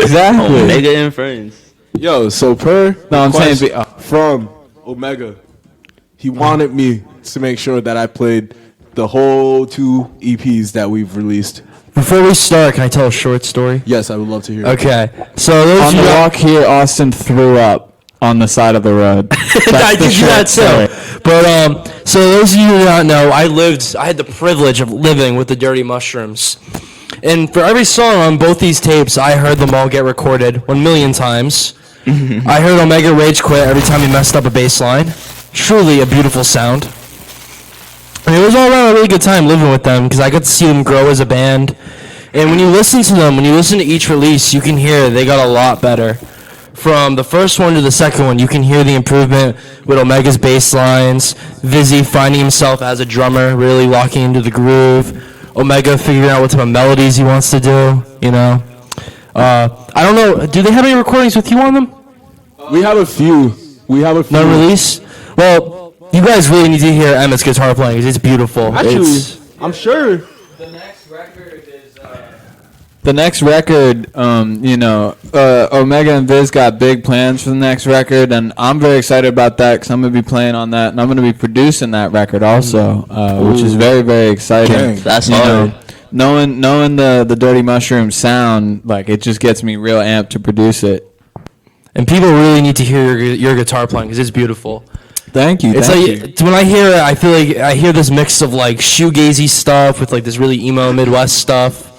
Exactly. Omega and Friends. Yo, so No, I'm saying from Omega, he wanted me to make sure that I played the whole 2 EPs that we've released. Before we start, can I tell a short story? Yes, I would love to hear it. Okay. So those on of the you walk here, Austin threw up on the side of the road. I did that too. But so those of you who do not know, I had the privilege of living with the Dirty Mushrooms. And for every song on both these tapes, I heard them all get recorded 1 million times. I heard Omega rage quit every time he messed up a bass line. Truly a beautiful sound. And it was all around a really good time living with them because I got to see them grow as a band. And when you listen to them, when you listen to each release, you can hear they got a lot better. From the first one to the second one, you can hear the improvement with Omega's bass lines, Vizzy finding himself as a drummer, really locking into the groove, Omega figuring out what type of melodies he wants to do, you know. I don't know, do they have any recordings with you on them? We have a few. No release? Well, you guys really need to hear Emmett's guitar playing because it's beautiful. Actually, I'm sure. The next record is... The next record, Omega and Viz got big plans for the next record, and I'm very excited about that because I'm going to be playing on that, and I'm going to be producing that record also, which is very, very exciting. Dang. That's hard. Knowing the Dirty Mushroom sound, like, it just gets me real amped to produce it. And people really need to hear your guitar playing because it's beautiful. Thank you. It's like when I hear it, I feel like I hear this mix of like shoegazy stuff with like this really emo Midwest stuff.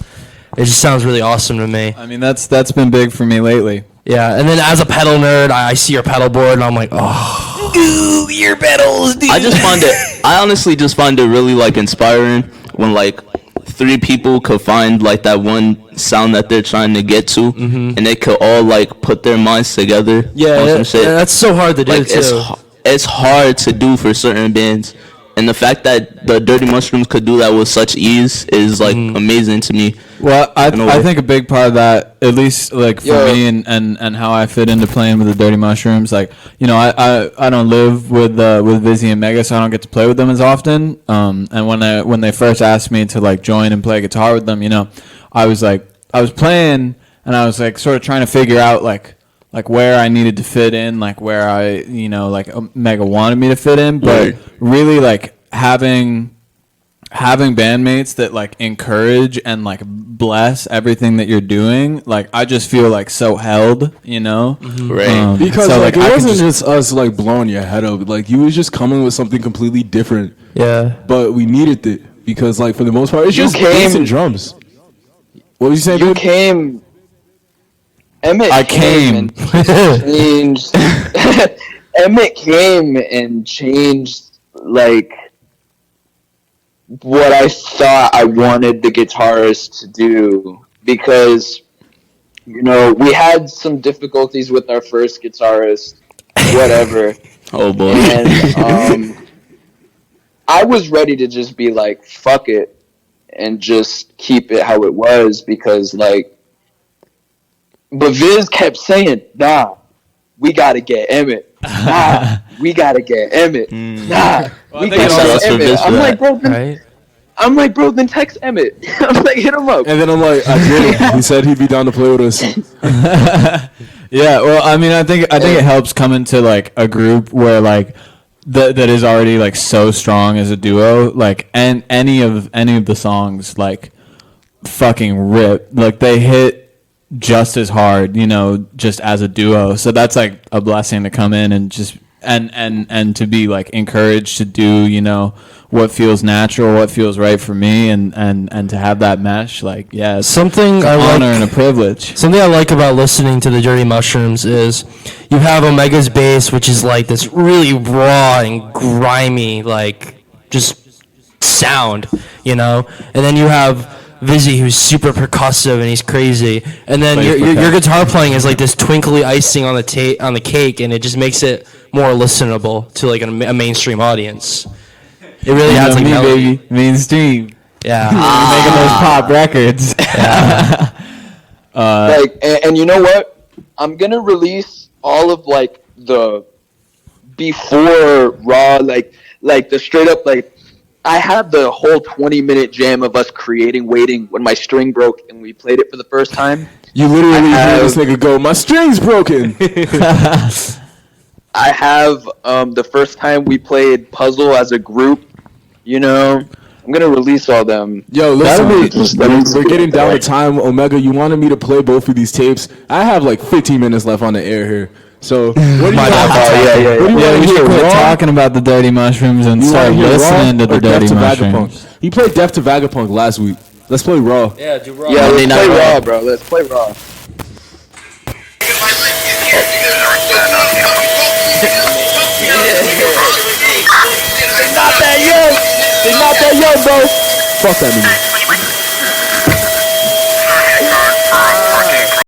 It just sounds really awesome to me. I mean, that's been big for me lately. Yeah, and then as a pedal nerd, I see your pedal board and I'm like, oh, ooh, your pedals, dude. I honestly just find it really like inspiring when like 3 people could find like that one sound that they're trying to get to, and they could all like put their minds together. Yeah, on some shit. that's so hard to do Like too. it's hard to do for certain bands, and the fact that the Dirty Mushrooms could do that with such ease is like amazing to me. Well, I think a big part of that, at least like for me and how I fit into playing with the Dirty Mushrooms, like, you know, I don't live with Vizzy and Mega, so I don't get to play with them as often. And when they first asked me to like join and play guitar with them, you know, I was playing and I was like sort of trying to figure out like where I needed to fit in, like where I, you know, like Mega wanted me to fit in, but really like having bandmates that like encourage and like bless everything that you're doing, like I just feel like so held, you know. Right. Because so, like it wasn't just us like blowing your head up, like you was just coming with something completely different. Yeah. But we needed it because like for the most part it's just bass and drums. What was you saying? You came. Emmett came. Changed. Emmett came and changed like what I thought I wanted the guitarist to do, because you know we had some difficulties with our first guitarist, whatever. Oh boy. And I was ready to just be like, fuck it, and just keep it how it was, because like, but Viz kept saying, nah, we gotta get Emmett. Nah, we gotta get Emmett. Nah, we gotta get Emmett. I'm like, bro, then text Emmett. I'm like, hit him up. And then I'm like, I did it. He said he'd be down to play with us. Yeah, well, I mean, I think it helps coming to like a group where like that is already like so strong as a duo, like, and any of the songs like fucking rip, like they hit just as hard, you know, just as a duo. So that's like a blessing to come in and just and to be like encouraged to do, you know, what feels natural, what feels right for me, and to have that mesh, like, yeah, it's an honor and a privilege. Something I like about listening to the Dirty Mushrooms is you have Omega's bass, which is like this really raw and grimy, like just sound, you know, and then you have Vizzy, who's super percussive and he's crazy, and then your guitar playing is like this twinkly icing on the cake, and it just makes it more listenable to like a mainstream audience. It really has like melody. Baby, mainstream. Yeah, making those pop records. Yeah. Like, and you know what? I'm gonna release all of like the before raw, like the straight up like I have the whole 20-minute jam of us creating Waiting when my string broke and we played it for the first time. You literally I hear this have- nigga go, my string's broken. I have the first time we played Puzzle as a group. You know, I'm gonna release all them. Yo, listen, Let me we're getting down to time. Omega, you wanted me to play both of these tapes. I have like 15 minutes left on the air here. So, what do you want? yeah. What do you Yeah, want we to should hear? quit Raw? talking about the Dirty Mushrooms and You start wanna hear listening Raw to the or Death Dirty to Mushrooms. Vagapunk? He played Death to Vagapunk last week. Let's play Raw. Yeah, do Raw. Yeah, Monday let's Night play Raw. Raw, bro. Let's play Raw. They're not that young, bro. Fuck that nigga.